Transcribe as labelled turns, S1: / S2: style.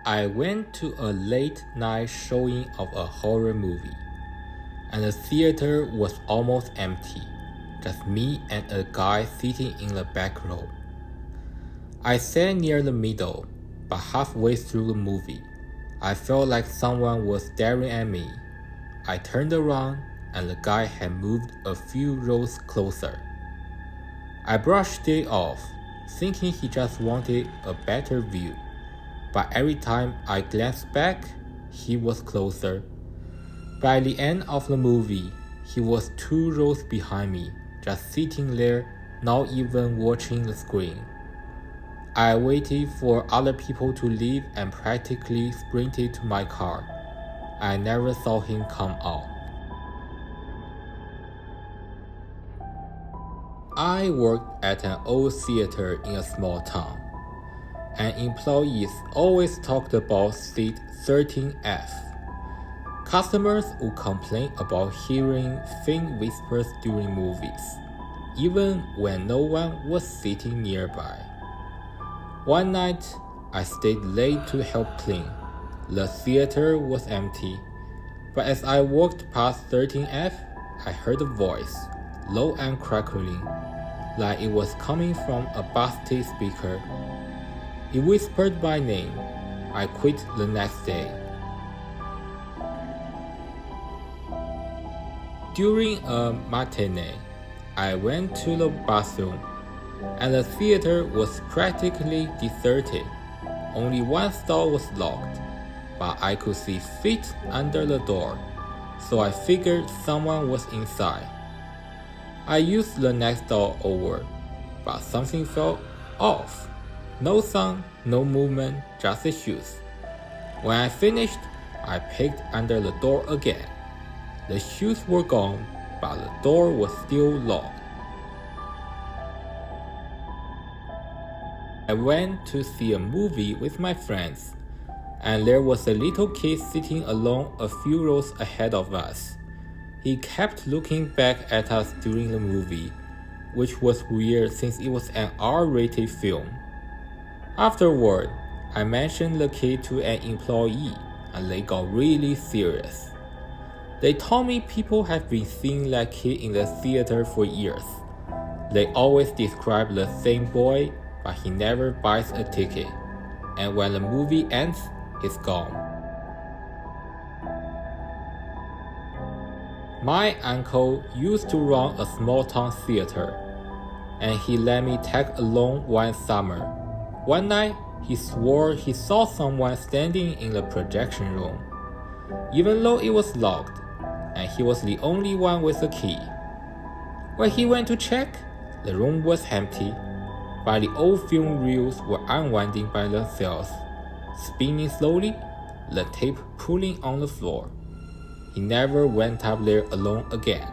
S1: I went to a late night showing of a horror movie, and the theater was almost empty, just me and a guy sitting in the back row. I sat near the middle, but halfway through the movie, I felt like someone was staring at me. I turned around, and the guy had moved a few rows closer. I brushed it off, thinking he just wanted a better view. But every time I glanced back, he was closer. By the end of the movie, he was 2 rows behind me, just sitting there, not even watching the screen. I waited for other people to leave and practically sprinted to my car. I never saw him come out. I worked at an old theater in a small town, and employees always talked about seat 13F. Customers would complain about hearing faint whispers during movies, even when no one was sitting nearby. One night, I stayed late to help clean. The theater was empty, but as I walked past 13F, I heard a voice, low and crackling, like it was coming from a busted speaker. It whispered my name. I quit the next day. During a matinee, I went to the bathroom, and the theater was practically deserted. Only one stall was locked, but I could see feet under the door, so I figured someone was inside. I used the next door over, but something felt off. No sound, no movement, just the shoes. When I finished, I peeked under the door again. The shoes were gone, but the door was still locked. I went to see a movie with my friends, and there was a little kid sitting alone a few rows ahead of us. He kept looking back at us during the movie, which was weird since it was an R-rated film. Afterward, I mentioned the kid to an employee, and they got really serious. They told me people have been seeing that kid in the theater for years. They always describe the same boy, but he never buys a ticket, and when the movie ends, he's gone. My uncle used to run a small-town theater, and he let me tag along one summer. One night, he swore he saw someone standing in the projection room, even though it was locked, and he was the only one with a key. When he went to check, the room was empty, but the old film reels were unwinding by themselves, spinning slowly, the tape pulling on the floor. He never went up there alone again.